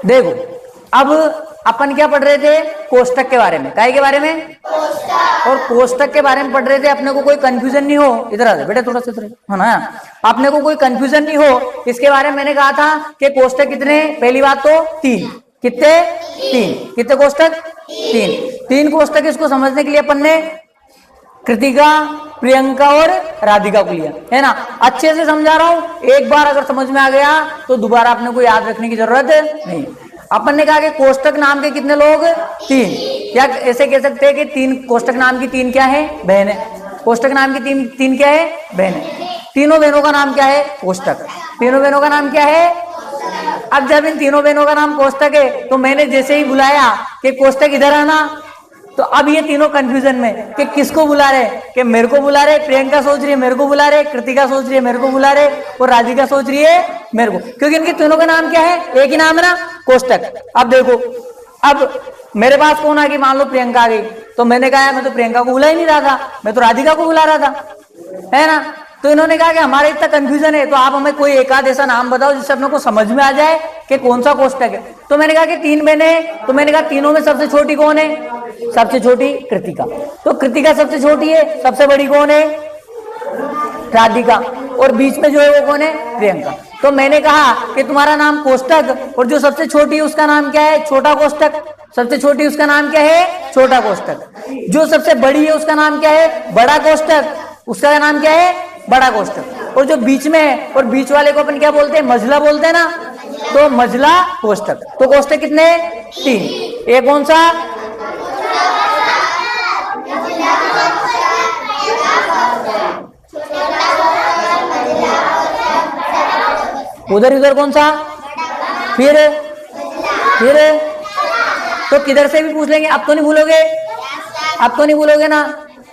देखो अब अपन क्या पढ़ रहे थे, कोष्टक के बारे में, काय के बारे में, और कोष्टक के बारे में पढ़ रहे थे। अपने को कोई कंफ्यूजन नहीं हो, इधर आ जाओ बेटा थोड़ा सा इधर, है ना, अपने को कोई कंफ्यूजन नहीं हो इसके बारे में। मैंने कहा था कि कोष्टक कितने, पहली बात तो 3, कितने 3, कितने कोष्टक 3 कोष्टक। इसको समझने के लिए अपन ने कृतिका, प्रियंका और राधिका को लिया, है ना। अच्छे से समझा रहा हूं, एक बार अगर समझ में आ गया तो दोबारा अपने को याद रखने की जरूरत नहीं। अपन ने कहा कि कोष्टक नाम के कितने लोग, 3, या ऐसे कह सकते हैं कि 3 कोष्टक नाम की 3 क्या है, बहन है। कोष्टक नाम की 3 क्या है, बहन है। तीनों बहनों का नाम क्या है, कोष्टक। तीनों बहनों का नाम क्या है। अब जब इन तीनों बहनों का नाम कोष्टक है तो मैंने जैसे ही बुलाया कि कोष्टक इधर आना, तो अब ये तीनों कंफ्यूजन में कि किसको बुला रहे, कि मेरे को बुला रहे, प्रियंका सोच रही है मेरे को बुला रहे, कृतिका सोच रही है मेरे को बुला रहे, और राधिका सोच रही है मेरे को, क्योंकि इनके तीनों का नाम क्या है, एक ही नाम है ना, कोष्टक। अब देखो, अब मेरे पास कौन आ गई, मान लो प्रियंका आ गई, तो मैंने कहा मैं तो प्रियंका को बुला ही नहीं रहा था, मैं तो राधिका को बुला रहा था, है ना। तो इन्होंने कहा कि हमारे इतना कंफ्यूजन है, तो आप हमें कोई एक आध ऐसा नाम बताओ जिससे अपने को समझ में आ जाए कि कौन सा कोष्टक है। तो मैंने कहा कि 3 बहनें, तो मैंने कहा तीनों में सबसे छोटी कौन है, सबसे छोटी कृतिका। तो कृतिका सबसे छोटी है, सबसे बड़ी कौन है, राधिका, और बीच में जो है वो कौन है, प्रियंका। तो मैंने कहा कि तुम्हारा नाम कोष्टक, और जो सबसे छोटी है उसका नाम क्या है, छोटा कोष्टक। सबसे छोटी उसका नाम क्या है, छोटा कोष्टक। जो सबसे बड़ी है उसका नाम क्या है, बड़ा कोष्टक, उसका नाम क्या है, बड़ा कोष्टक। और जो बीच में है, और बीच वाले को अपन क्या बोलते हैं, मझला बोलते हैं ना, तो मझला कोष्टक। तो कोष्टक कितने, 3। ये कौन सा, उधर उधर कौन सा, फिर तो किधर से भी पूछ लेंगे, अब तो नहीं भूलोगे, अब तो नहीं भूलोगे ना।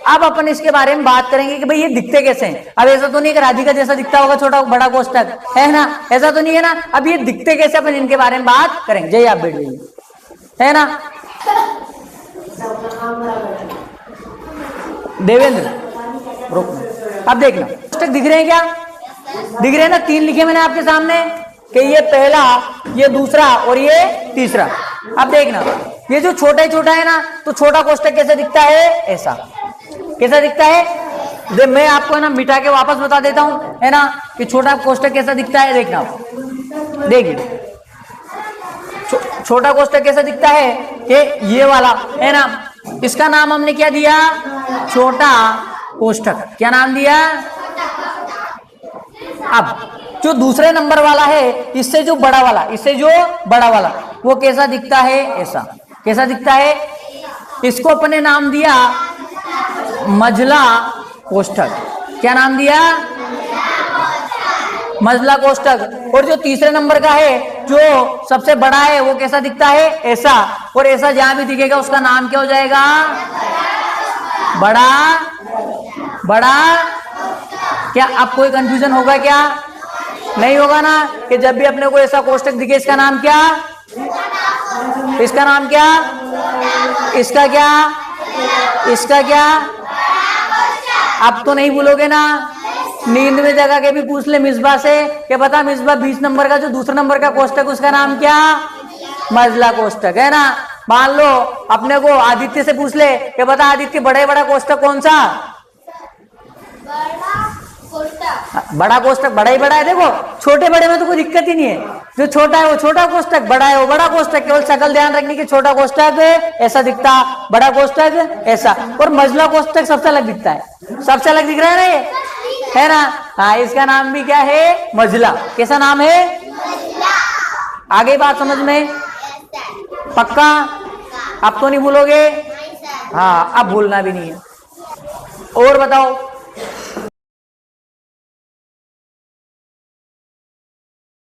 अब अपन इसके बारे में बात करेंगे कि भाई ये दिखते कैसे हैं। अब ऐसा तो नहीं कि राधिका जैसा दिखता होगा छोटा बड़ा कोष्टक, है ना, ऐसा तो नहीं है ना। अब ये दिखते कैसे, अपन इनके बारे में बात करेंगे। जय आप बैठ जाइए, है ना। देवेंद्र अब देखना, कोष्टक दिख रहे हैं क्या, दिख रहे हैं ना। 3 लिखे मैंने आपके सामने कि ये पहला, ये दूसरा और ये तीसरा। अब देखना, ये जो छोटा है ना, तो छोटा कोष्टक कैसे दिखता है, ऐसा कैसा दिखता है। जब मैं आपको है ना मिटा के वापस बता देता हूं, है ना, कि छोटा कोष्टक कैसा दिखता है। देखना, देखिए छोटा कोष्टक कैसा दिखता है, कि ये वाला है ना, इसका नाम हमने क्या दिया, छोटा कोष्टक। क्या नाम दिया। अब जो दूसरे नंबर वाला है, इससे जो बड़ा वाला, वो कैसा दिखता है, ऐसा कैसा दिखता है। इसको अपने नाम दिया मझला कोष्टक। क्या नाम दिया, मझला कोष्टक। और जो तीसरे नंबर का है, जो सबसे बड़ा है, वो कैसा दिखता है, ऐसा। और ऐसा जहां भी दिखेगा उसका नाम क्या हो जाएगा, बड़ा। क्या अब कोई कंफ्यूजन होगा, क्या नहीं होगा ना, कि जब भी अपने को ऐसा कोष्टक दिखे, इसका नाम क्या, इसका नाम क्या, इसका क्या। अब तो नहीं भूलोगे ना। नींद में जगह के भी पूछ ले मिसबा से कि बता मिसबा 20 नंबर का जो दूसरा नंबर का कोष्टक, उसका नाम क्या, मझला कोष्टक, है ना। मान लो अपने को आदित्य से पूछ ले कि बता आदित्य बड़ा कोष्टक कौन सा, बड़ा कोष्टक बड़ा ही बड़ा है। देखो छोटे बड़े में तो कोई दिक्कत ही नहीं है, जो छोटा है वो छोटा कोष्टक, बड़ा है वो बड़ा कोष्टक। केवल शकल ध्यान रखने की, छोटा कोष्टक ऐसा दिखता, बड़ा कोष्टक ऐसा। और मझला कोष्टक सबसे अलग दिखता है, सबसे अलग दिख रहा है ना ये, है ना। हाँ, इसका नाम भी क्या है, मझला। कैसा नाम है, आगे बात समझ में, पक्का। अब तो नहीं भूलोगे, हाँ अब भूलना भी नहीं है। और बताओ,